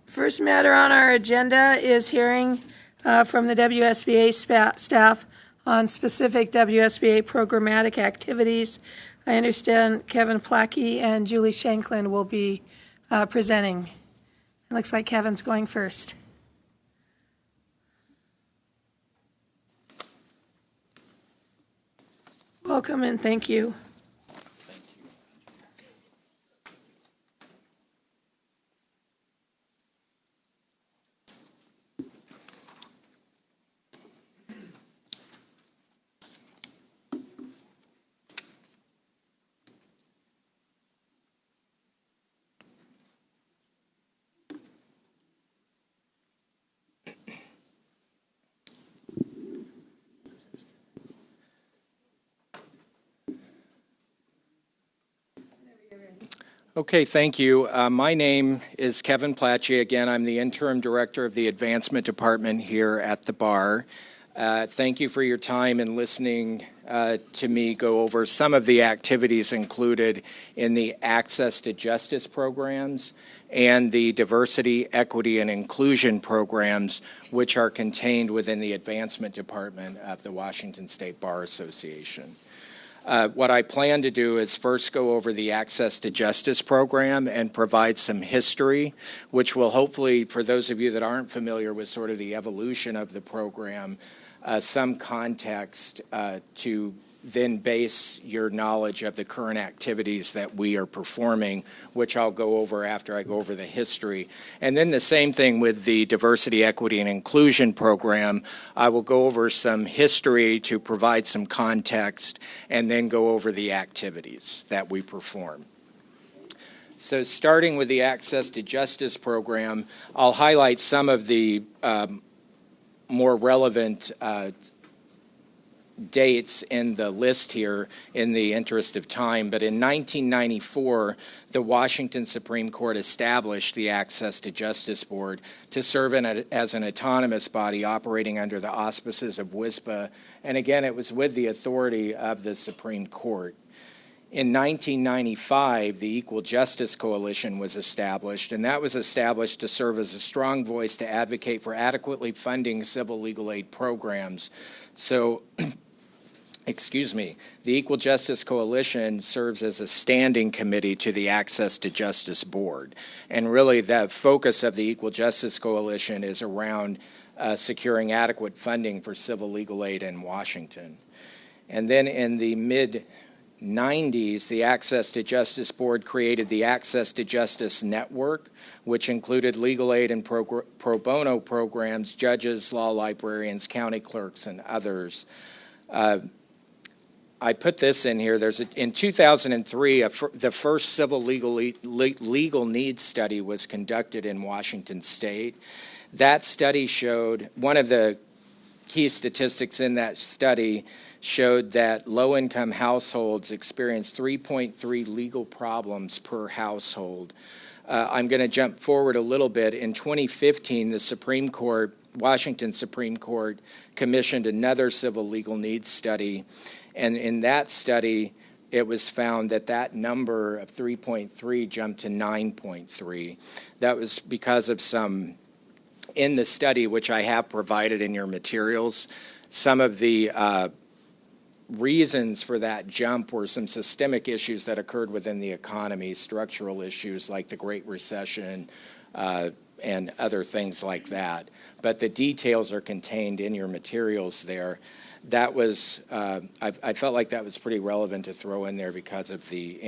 First matter on our agenda is hearing from the WSBA staff on specific WSBA programmatic activities. I understand Kevin Plackey and Julie Shanklin will be presenting. It looks like Kevin's going first. Welcome and thank you. Okay, thank you. My name is Kevin Plackey. Again, I'm the interim director of the advancement department here at the bar. Thank you for your time and listening to me go over some of the activities included in the Access to Justice programs and the Diversity, Equity, and Inclusion programs, which are contained within the advancement department of the Washington State Bar Association. What I plan to do is first go over the Access to Justice program and provide some history, which will hopefully, for those of you that aren't familiar with sort of the evolution of the program, some context to then base your knowledge of the current activities that we are performing, which I'll go over after I go over the history. And then the same thing with the Diversity, Equity, and Inclusion program. I will go over some history to provide some context and then go over the activities that we perform. So starting with the Access to Justice program, I'll highlight some of the more relevant dates in the list here in the interest of time, but in 1994, the Washington Supreme Court established the Access to Justice Board to serve as an autonomous body operating under the auspices of WSBA, and again, it was with the authority of the Supreme Court. In 1995, the Equal Justice Coalition was established, and that was established to serve as a strong voice to advocate for adequately funding civil legal aid programs. So, the Equal Justice Coalition serves as a standing committee to the Access to Justice Board. And really the focus of the Equal Justice Coalition is around securing adequate funding for civil legal aid in Washington. And then in the mid-90s, the Access to Justice Board created the Access to Justice Network, which included legal aid and pro bono programs, judges, law librarians, county clerks, and others. I put this in here. In 2003, the first civil legal needs study was conducted in Washington State. That study showed, one of the key statistics in that study showed that low-income households experienced 3.3 legal problems per household. I'm going to jump forward a little bit. In 2015, the Washington Supreme Court commissioned another civil legal needs study. And in that study, it was found that that number of 3.3 jumped to 9.3. That was because of some, in the study, which I have provided in your materials, some of the reasons for that jump were some systemic issues that occurred within the economy, structural issues like the Great Recession and other things like that. But the details are contained in your materials there. That was, I felt like that was pretty relevant to throw in there because of the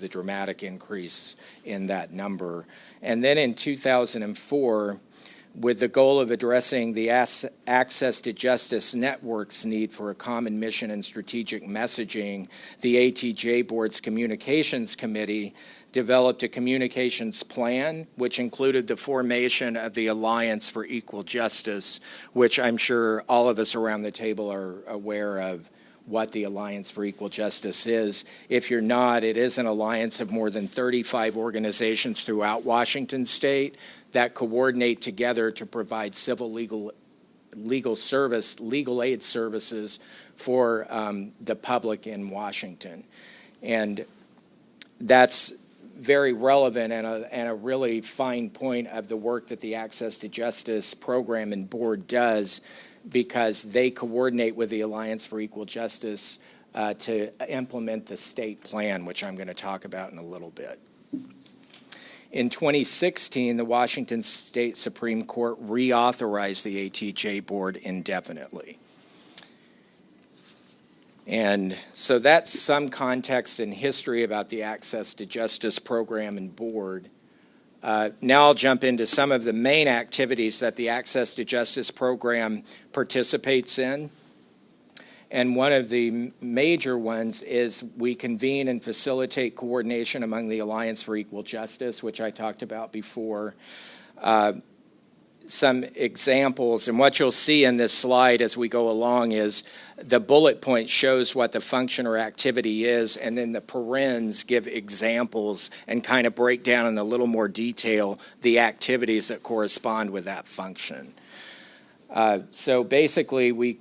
dramatic increase in that number. And then in 2004, with the goal of addressing the Access to Justice Network's need for a common mission and strategic messaging, the ATJ Board's Communications Committee developed a communications plan, which included the formation of the Alliance for Equal Justice, which I'm sure all of us around the table are aware of what the Alliance for Equal Justice is. If you're not, it is an alliance of more than 35 organizations throughout Washington State that coordinate together to provide civil legal aid services for the public in Washington. And that's very relevant and a really fine point of the work that the Access to Justice Program and Board does, because they coordinate with the Alliance for Equal Justice to implement the state plan, which I'm going to talk about in a little bit. In 2016, the Washington State Supreme Court reauthorized the ATJ Board indefinitely. And so that's some context and history about the Access to Justice Program and Board. Now I'll jump into some of the main activities that the Access to Justice Program participates in. And one of the major ones is we convene and facilitate coordination among the Alliance for Equal Justice, which I talked about before. Some examples, and what you'll see in this slide as we go along is the bullet point shows what the function or activity is, and then the parens give examples and kind of break down in a little more detail the activities that correspond with that function. So basically,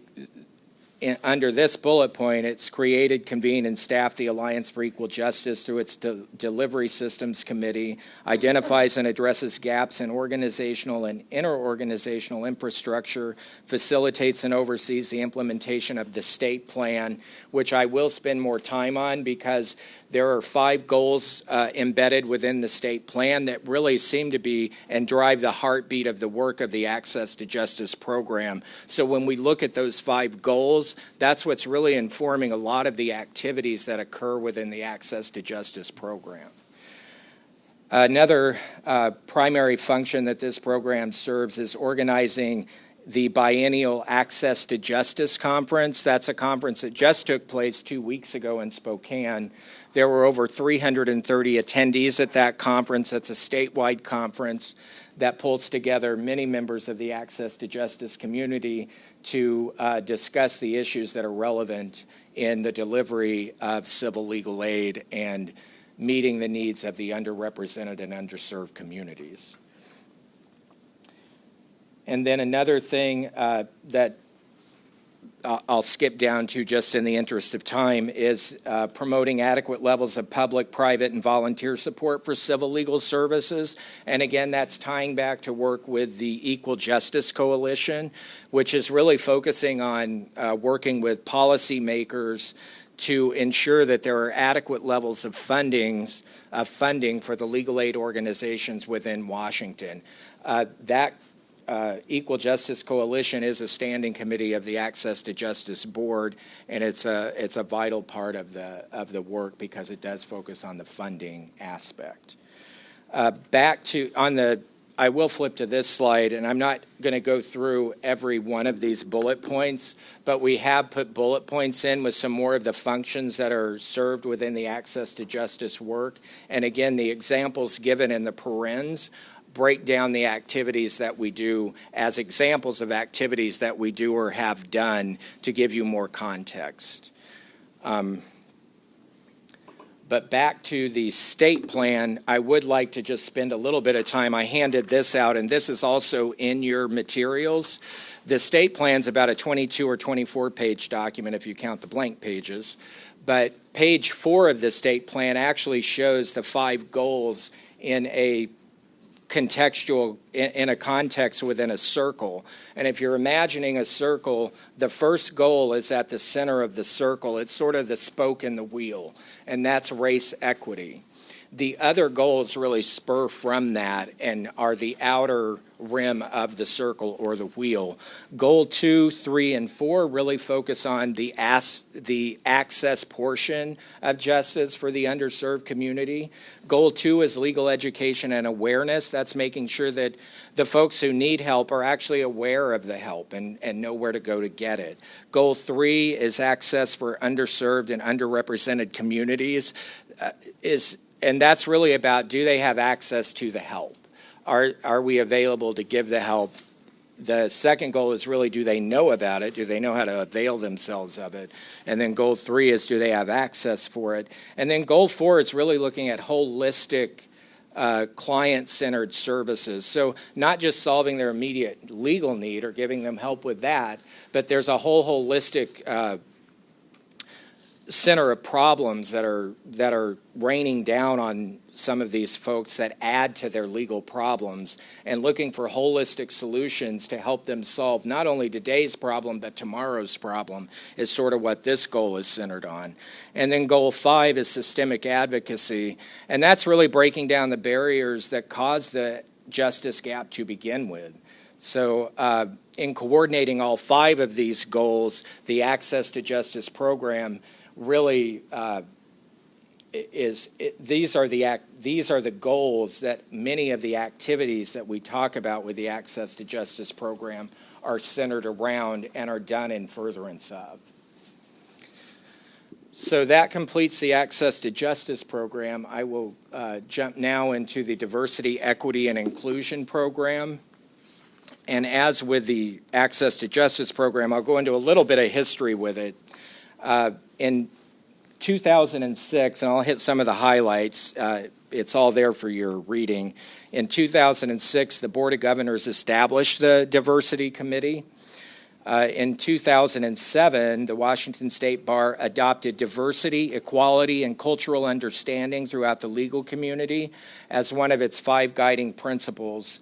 under this bullet point, it's created, convened, and staffed the Alliance for Equal Justice through its Delivery Systems Committee, identifies and addresses gaps in organizational and interorganizational infrastructure, facilitates and oversees the implementation of the state plan, which I will spend more time on because there are 5 goals embedded within the state plan that really seem to be and drive the heartbeat of the work of the Access to Justice Program. So when we look at those 5 goals, that's what's really informing a lot of the activities that occur within the Access to Justice Program. Another primary function that this program serves is organizing the biennial Access to Justice Conference. That's a conference that just took place 2 weeks ago in Spokane. There were over 330 attendees at that conference. That's a statewide conference that pulls together many members of the Access to Justice community to discuss the issues that are relevant in the delivery of civil legal aid and meeting the needs of the underrepresented and underserved communities. And then another thing that I'll skip down to just in the interest of time is promoting adequate levels of public, private, and volunteer support for civil legal services. And again, that's tying back to work with the Equal Justice Coalition, which is really focusing on working with policymakers to ensure that there are adequate levels of funding for the legal aid organizations within Washington. That Equal Justice Coalition is a standing committee of the Access to Justice Board, and it's a vital part of the work because it does focus on the funding aspect. I will flip to this slide, and I'm not going to go through every one of these bullet points, but we have put bullet points in with some more of the functions that are served within the Access to Justice work. And again, the examples given in the parens break down the activities that we do as examples of activities that we do or have done to give you more context. But back to the state plan, I would like to just spend a little bit of time. I handed this out, and this is also in your materials. The state plan's about a 22 or 24-page document if you count the blank pages. But page 4 of the state plan actually shows the 5 goals in a context within a circle. And if you're imagining a circle, the first goal is at the center of the circle. It's sort of the spoke in the wheel, and that's race equity. The other goals really spur from that and are the outer rim of the circle or the wheel. Goal 2, 3, and 4 really focus on the access portion of justice for the underserved community. Goal 2 is legal education and awareness. That's making sure that the folks who need help are actually aware of the help and know where to go to get it. Goal 3 is access for underserved and underrepresented communities. And that's really about, do they have access to the help? Are we available to give the help? The second goal is really, do they know about it? Do they know how to avail themselves of it? And then goal 3 is, do they have access for it? And then goal 4 is really looking at holistic client-centered services. So not just solving their immediate legal need or giving them help with that, but there's a whole holistic center of problems that are raining down on some of these folks that add to their legal problems, and looking for holistic solutions to help them solve not only today's problem but tomorrow's problem is sort of what this goal is centered on. And then goal 5 is systemic advocacy, and that's really breaking down the barriers that cause the justice gap to begin with. So in coordinating all 5 of these goals, the Access to Justice program really these are the goals that many of the activities that we talk about with the Access to Justice program are centered around and are done in furtherance of. So that completes the Access to Justice program. I will jump now into the Diversity, Equity, and Inclusion program. And as with the Access to Justice program, I'll go into a little bit of history with it. In 2006, and I'll hit some of the highlights, it's all there for your reading. In 2006, the Board of Governors established the Diversity Committee. In 2007, the Washington State Bar adopted diversity, equality, and cultural understanding throughout the legal community as one of its 5 guiding principles.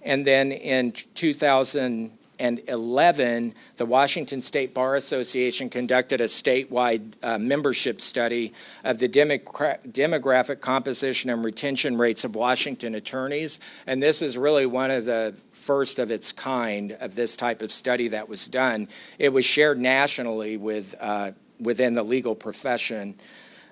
And then in 2011, the Washington State Bar Association conducted a statewide membership study of the demographic composition and retention rates of Washington attorneys. And this is really one of the first of its kind of this type of study that was done. It was shared nationally within the legal profession.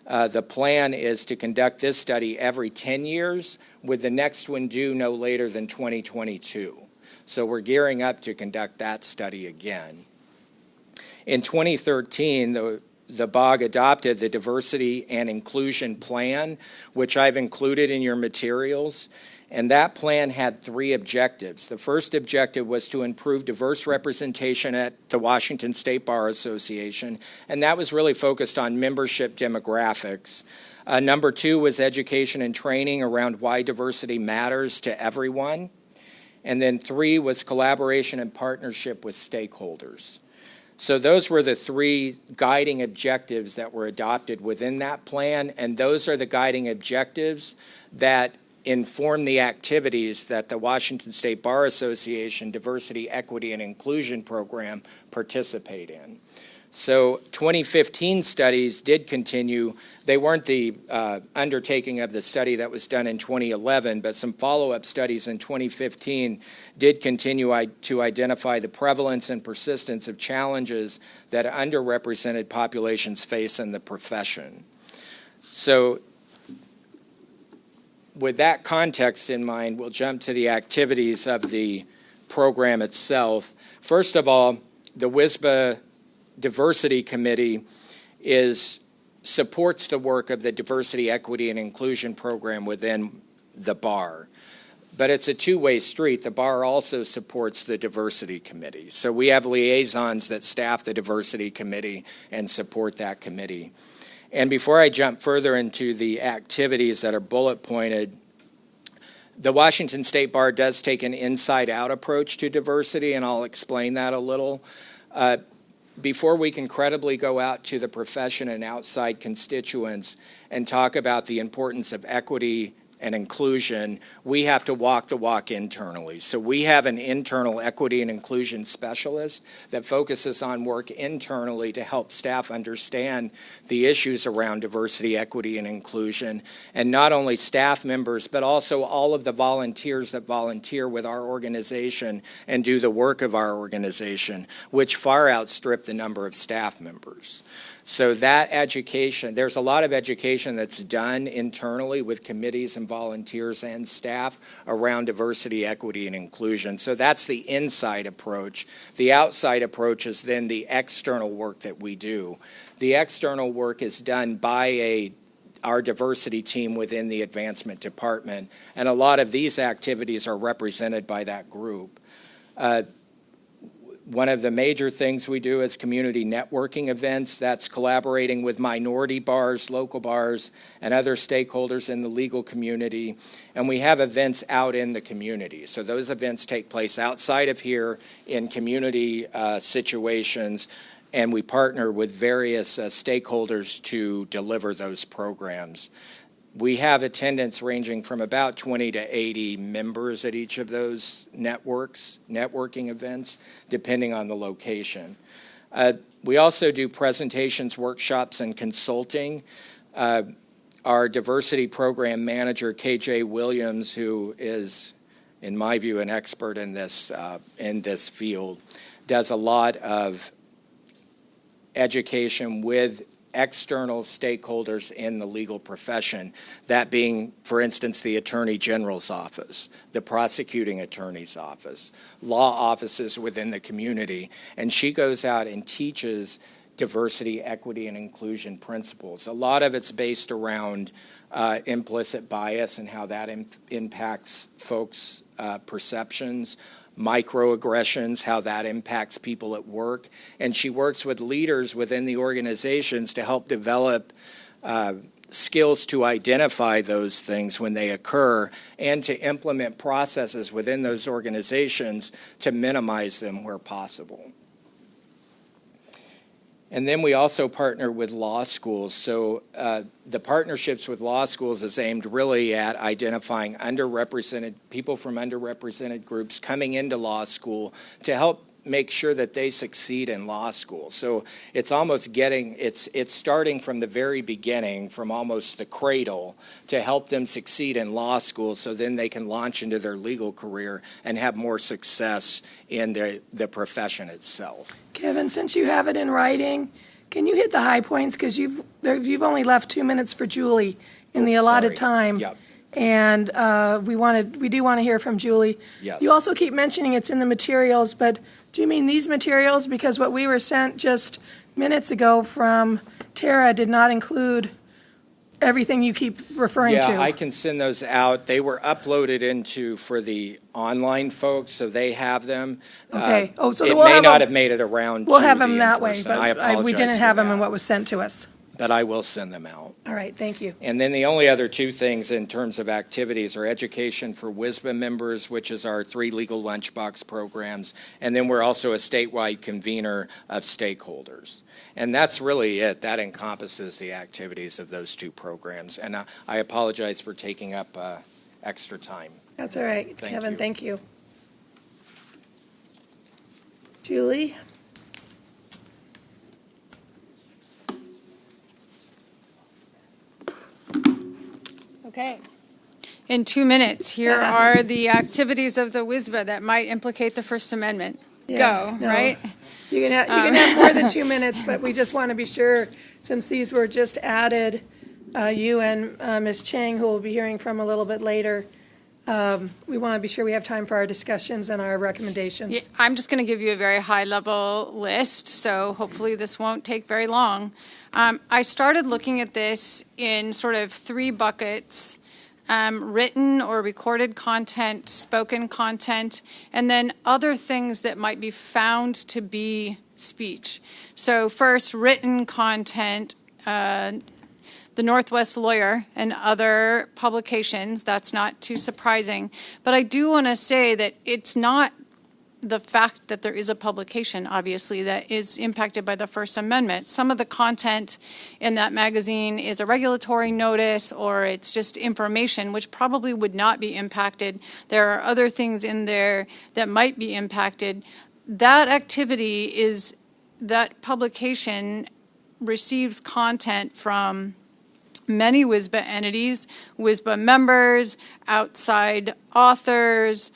The plan is to conduct this study every 10 years, with the next one due no later than 2022. So we're gearing up to conduct that study again. In 2013, the BOG adopted the Diversity and Inclusion Plan, which I've included in your materials. And that plan had 3 objectives. The first objective was to improve diverse representation at the Washington State Bar Association, and that was really focused on membership demographics. Number 2 was education and training around why diversity matters to everyone. And then 3 was collaboration and partnership with stakeholders. So those were the 3 guiding objectives that were adopted within that plan, and those are the guiding objectives that inform the activities that the Washington State Bar Association Diversity, Equity, and Inclusion program participate in. So 2015 studies did continue. They weren't the undertaking of the study that was done in 2011, but some follow-up studies in 2015 did continue to identify the prevalence and persistence of challenges that underrepresented populations face in the profession. So with that context in mind, we'll jump to the activities of the program itself. First of all, the WSBA Diversity Committee supports the work of the Diversity, Equity, and Inclusion program within the bar. But it's a two-way street. The bar also supports the Diversity Committee. So we have liaisons that staff the Diversity Committee and support that committee. And before I jump further into the activities that are bullet pointed, the Washington State Bar does take an inside-out approach to diversity, and I'll explain that a little. Before we can credibly go out to the profession and outside constituents and talk about the importance of equity and inclusion, we have to walk the walk internally. So we have an internal equity and inclusion specialist that focuses on work internally to help staff understand the issues around diversity, equity, and inclusion, and not only staff members, but also all of the volunteers that volunteer with our organization and do the work of our organization, which far outstrip the number of staff members. So that education, there's a lot of education that's done internally with committees and volunteers and staff around diversity, equity, and inclusion. So that's the inside approach. The outside approach is then the external work that we do. The external work is done by our diversity team within the advancement department, and a lot of these activities are represented by that group. One of the major things we do is community networking events. That's collaborating with minority bars, local bars, and other stakeholders in the legal community. And we have events out in the community. So those events take place outside of here in community situations. and we partner with various stakeholders to deliver those programs. We have attendance ranging from about 20 to 80 members at each of those networking events, depending on the location. We also do presentations, workshops, and consulting. Our diversity program manager, KJ Williams, who is, in my view, an expert in this field, does a lot of education with external stakeholders in the legal profession, that being, for instance, the Attorney General's office, the prosecuting attorney's office, law offices within the community, and she goes out and teaches diversity, equity, and inclusion principles. A lot of it's based around implicit bias and how that impacts folks' perceptions, microaggressions, how that impacts people at work. And she works with leaders within the organizations to help develop skills to identify those things when they occur and to implement processes within those organizations to minimize them where possible. And then we also partner with law schools. So the partnerships with law schools is aimed really at identifying people from underrepresented groups coming into law school to help make sure that they succeed in law school. So it's almost it's starting from the very beginning, from almost the cradle, to help them succeed in law school so then they can launch into their legal career and have more success in the profession itself. Kevin, since you have it in writing, can you hit the high points? Because you've only left 2 minutes for Julie in the allotted time. Yep. And we do want to hear from Julie. Yes. You also keep mentioning it's in the materials, but do you mean these materials? Because what we were sent just minutes ago from Tara did not include everything you keep referring to. Yeah, I can send those out. They were uploaded for the online folks, so they have them. Okay. So it we'll may have not them, have made it around. We'll to have them the that way, in-person. I but apologize we didn't for have them that. in what was sent to us. But I will send them out. All right, thank you. And then the only other two things in terms of activities are education for WSBA members, which is our 3 legal lunchbox programs, and then we're also a statewide convener of stakeholders. And that's really it. That encompasses the activities of those 2 programs. And I apologize for taking up extra time. That's all right, Kevin, you. thank you. Julie? Okay. In 2 minutes, here are the activities of the WSBA that might implicate the First Amendment. Yeah, Go, right? You can have more than 2 minutes, but we just want to be sure, since these were just added, you and Ms. Chang, who we'll be hearing from a little bit later, we want to be sure we have time for our discussions and our recommendations. Yeah, I'm just going to give you a very high-level list, so hopefully this won't take very long. I started looking at this in sort of 3 buckets: written or recorded content, spoken content, and then other things that might be found to be speech. So first, written content, the Northwest Lawyer and other publications, that's not too surprising. But I do want to say that it's not the fact that there is a publication, obviously, that is impacted by the First Amendment. Some of the content in that magazine is a regulatory notice or it's just information, which probably would not be impacted. There are other things in there that might be impacted. That publication receives content from many WSBA entities, WSBA members, outside authors.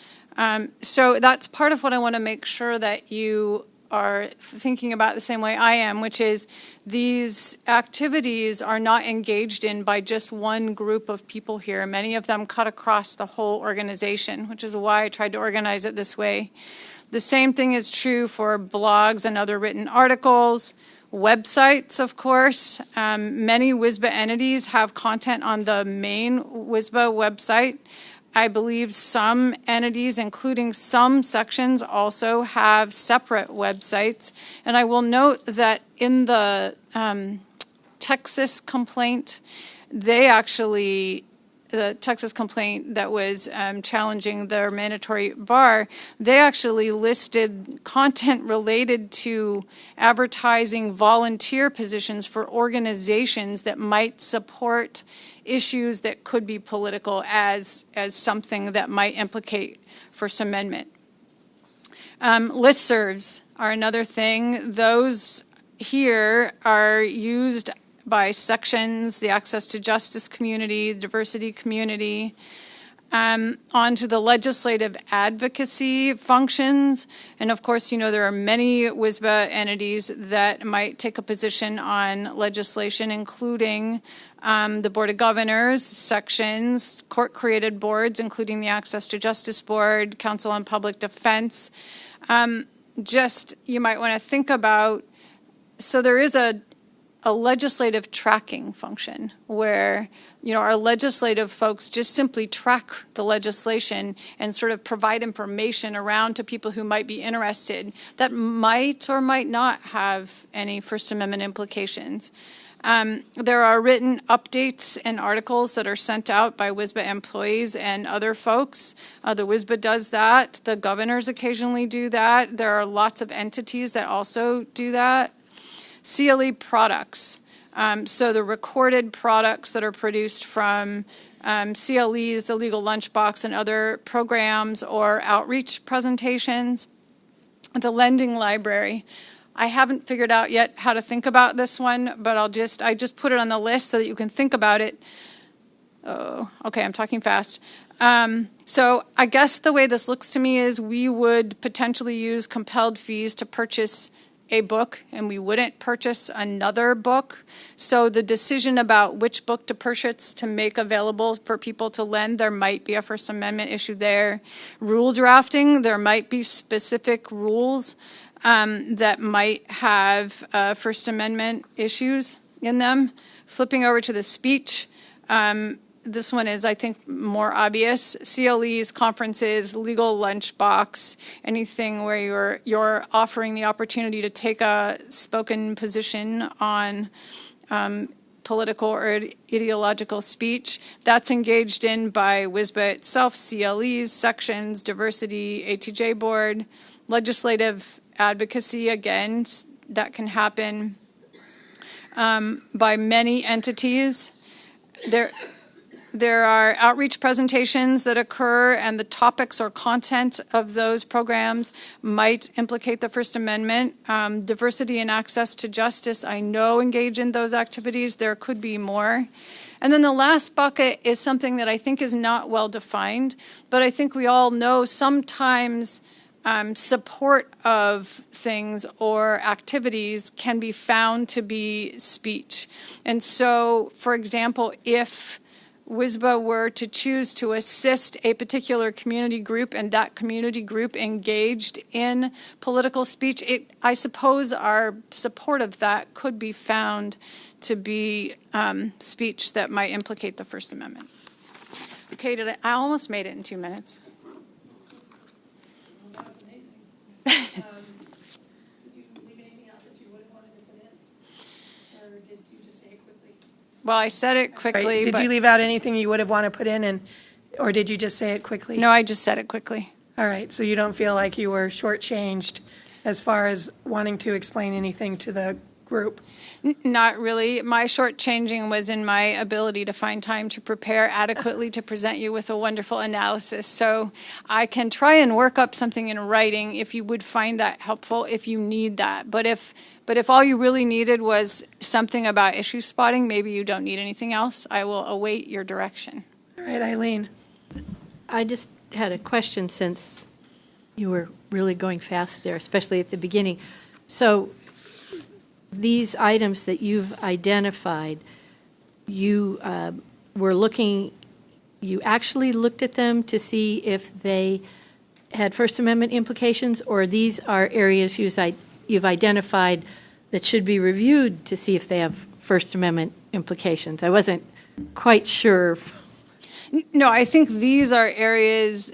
So that's part of what I want to make sure that you are thinking about the same way I am, which is these activities are not engaged in by just one group of people here. Many of them cut across the whole organization, which is why I tried to organize it this way. The same thing is true for blogs and other written articles. Websites, of course. Many WSBA entities have content on the main WSBA website. I believe some entities, including some sections, also have separate websites. And I will note that in the Texas complaint, they actually the Texas complaint that was challenging their mandatory bar, they actually listed content related to advertising volunteer positions for organizations that might support issues that could be political as something that might implicate First Amendment. Listservs are another thing. Those here are used by sections, the access to justice community, the diversity community, onto the legislative advocacy functions. And of course, there are many WSBA entities that might take a position on legislation, including the Board of Governors, sections, court-created boards, including the Access to Justice Board, Council on Public Defense. You might want to think about, so there is a legislative tracking function where, our legislative folks just simply track the legislation and sort of provide information around to people who might be interested that might or might not have any First Amendment implications. There are written updates and articles that are sent out by WSBA employees and other folks. The WSBA does that. The governors occasionally do that. There are lots of entities that also do that. CLE products. So the recorded products that are produced from CLEs, the Legal Lunchbox, and other programs or outreach presentations. The lending library. I haven't figured out yet how to think about this one, but I just put it on the list so that you can think about it. Oh, okay, I'm talking fast. So I guess the way this looks to me is we would potentially use compelled fees to purchase a book, and we wouldn't purchase another book. So the decision about which book to purchase to make available for people to lend, there might be a First Amendment issue there. Rule drafting, there might be specific rules that might have First Amendment issues in them. Flipping over to the speech, this one is, I think, more obvious. CLEs, conferences, legal lunchbox, anything where you're offering the opportunity to take a spoken position on political or ideological speech. That's engaged in by WSBA itself, CLEs, sections, diversity, ATJ board, legislative advocacy, again, that can happen by many entities. There are outreach presentations that occur, and the topics or content of those programs might implicate the First Amendment. Diversity and access to justice, I know, engage in those activities. There could be more. And then the last bucket is something that I think is not well defined, but I think we all know sometimes support of things or activities can be found to be speech. And so, for example, if WSBA were to choose to assist a particular community group and that community group engaged in political speech, I suppose our support of that could be found to be speech that might implicate the First Amendment. Okay, I almost made it in 2 minutes. That was amazing. Did you leave anything out that you would have wanted to put in? Or did you just say it quickly? Well, I said it quickly. Right. Did you leave out anything you would have wanted to put in, or did you just say it quickly? No, I just said it quickly. All right, so you don't feel like you were shortchanged as far as wanting to explain anything to the group? Not really. My shortchanging was in my ability to find time to prepare adequately to present you with a wonderful analysis. So I can try and work up something in writing if you would find that helpful, if you need that. But if all you really needed was something about issue spotting, maybe you don't need anything else. I will await your direction. All right, Eileen. I just had a question since you were really going fast there, especially at the beginning. So these items that you've identified, you you actually looked at them to see if they had First Amendment implications, or these are areas you've identified that should be reviewed to see if they have First Amendment implications? I wasn't quite sure. No, I think these are areas,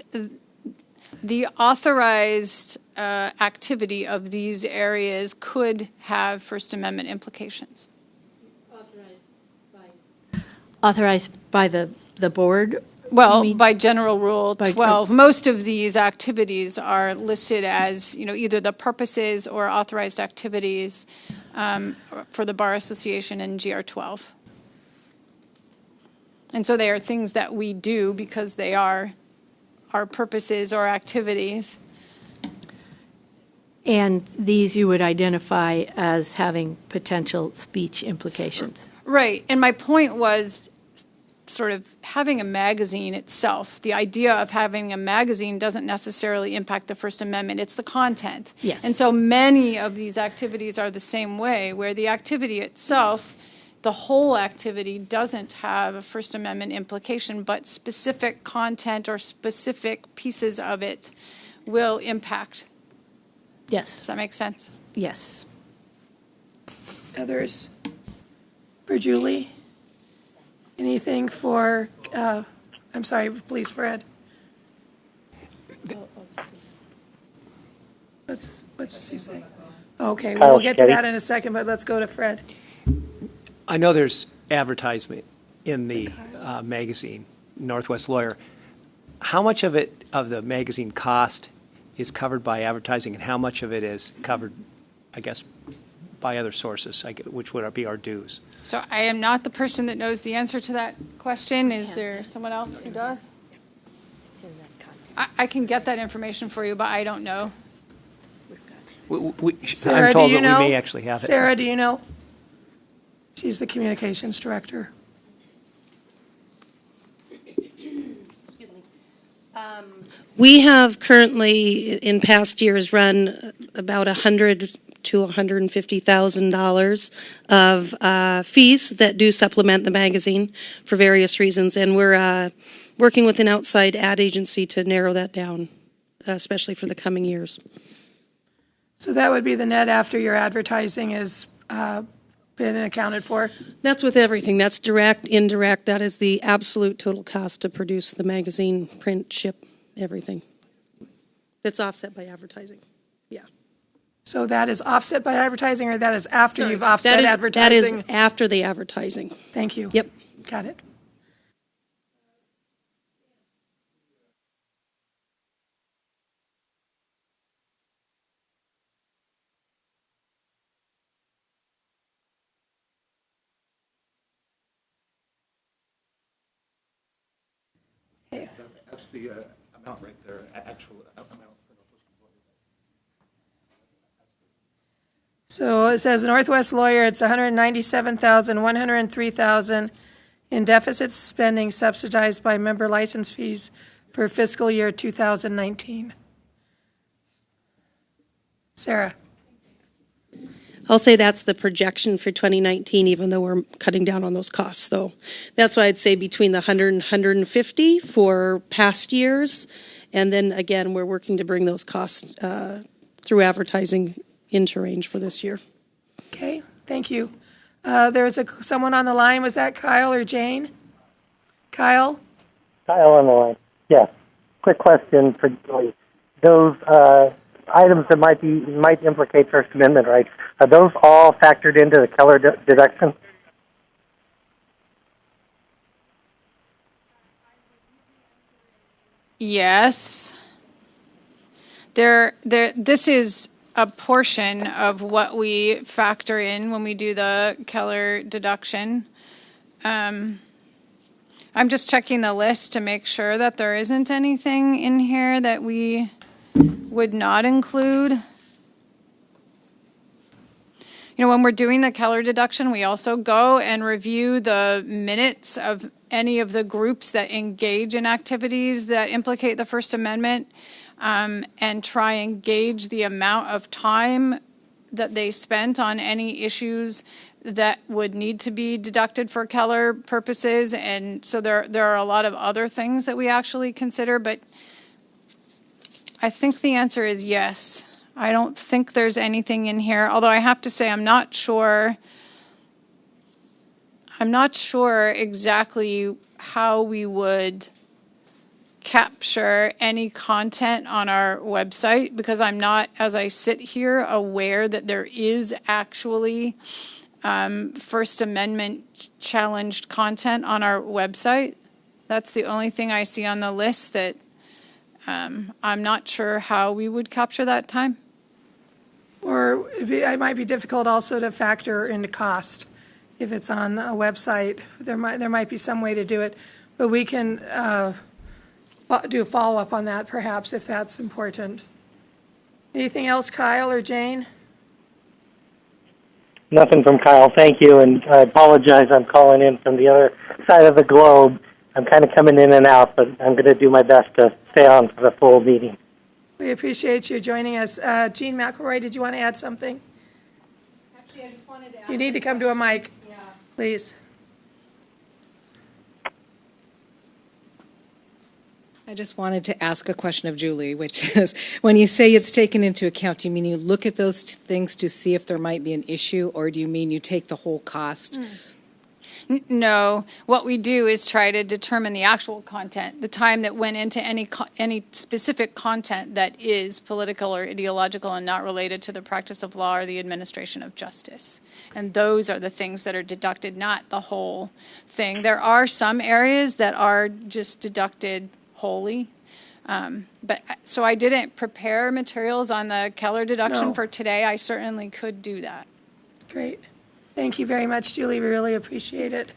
the authorized activity of these areas could have First Amendment implications. Authorized by the the board? Well, mean- by General Rule By- 12, most of these activities are listed as, either the purposes or authorized activities for the Bar Association in GR 12. And so they are things that we do because they are our purposes or activities. And these you would identify as having potential speech implications. Right. And my point was sort of having a magazine itself. The idea of having a magazine doesn't necessarily impact the First Amendment. It's the content. Yes. And so many of these activities are the same way, where the activity itself, the whole activity doesn't have a First Amendment implication, but specific content or specific pieces of it will impact. Does Yes, that make sense? yes. Others? For Julie? Anything for, I'm sorry, please, Fred. What's she saying? Okay, well, we'll get to that in a second, but let's go to Fred. I know there's advertisement in the magazine, Northwest Lawyer. How much of the magazine cost is covered by advertising, and how much of it is covered, I guess, by other sources, which would be our dues? So I am not the person that knows the answer to that question. Is there someone else who does? I can get that information for you, but I don't know. Sarah, I'm told do you that know? we may actually have it. Sarah, do you know? She's the communications director. We have currently, in past years, run about $100,000 to $150,000 of fees that do supplement the magazine for various reasons, and we're working with an outside ad agency to narrow that down, especially for the coming years. So that would be the net after your advertising has been accounted for? That's with everything. That's direct, indirect. That is the absolute total cost to produce the magazine, print, ship, everything. That's offset by advertising. Yeah. So that is offset by advertising, or that is after Sorry, you've offset advertising? That is after the advertising. Thank you. Yep. Got it. That's the amount right there, actual amount. So it says Northwest Lawyer, it's $197,000, $103,000 in deficit spending subsidized by member license fees for fiscal year 2019. Sarah? I'll say that's the projection for 2019, even though we're cutting down on those costs, though. That's why I'd say between the 100 and 150 for past years, and then again, we're working to bring those costs through advertising into range for this year. Okay, thank you. There's someone on the line. Was that Kyle or Jane? Kyle? Kyle on the line. Yes. Quick question for Julie. Those items that might implicate First Amendment rights, are those all factored into the Keller deduction? Yes. This is a portion of what we factor in when we do the Keller deduction. I'm just checking the list to make sure that there isn't anything in here that we would not include. When we're doing the Keller deduction, we also go and review the minutes of any of the groups that engage in activities that implicate the First Amendment, and try and gauge the amount of time that they spent on any issues that would need to be deducted for Keller purposes. And so there are a lot of other things that we actually consider, but I think the answer is yes. I don't think there's anything in here, although I have to say I'm not sure exactly how we would capture any content on our website, because I'm not, as I sit here, aware that there is actually First Amendment challenged content on our website. That's the only thing I see on the list that I'm not sure how we would capture that time. Or it might be difficult also to factor into cost. If it's on a website, there might be some way to do it, but we can do a follow-up on that perhaps if that's important. Anything else, Kyle or Jane? Nothing from Kyle. Thank you, and I apologize. I'm calling in from the other side of the globe. I'm kind of coming in and out, but I'm going to do my best to stay on for the full meeting. We appreciate you joining us. Jean McElroy, did you want to add something? Actually, I just wanted to ask You need to come to a mic, please. I just wanted to ask a question of Julie, which is, when you say it's taken into account, do you mean you look at those things to see if there might be an issue, or do you mean you take the whole cost? No, what we do is try to determine the actual content, the time that went into any specific content that is political or ideological and not related to the practice of law or the administration of justice. And those are the things that are deducted, not the whole thing. There are some areas that are just deducted wholly. But so I didn't prepare materials on the Keller deduction No. for today. I certainly could do that. Great. Thank you very much, Julie. We really appreciate it.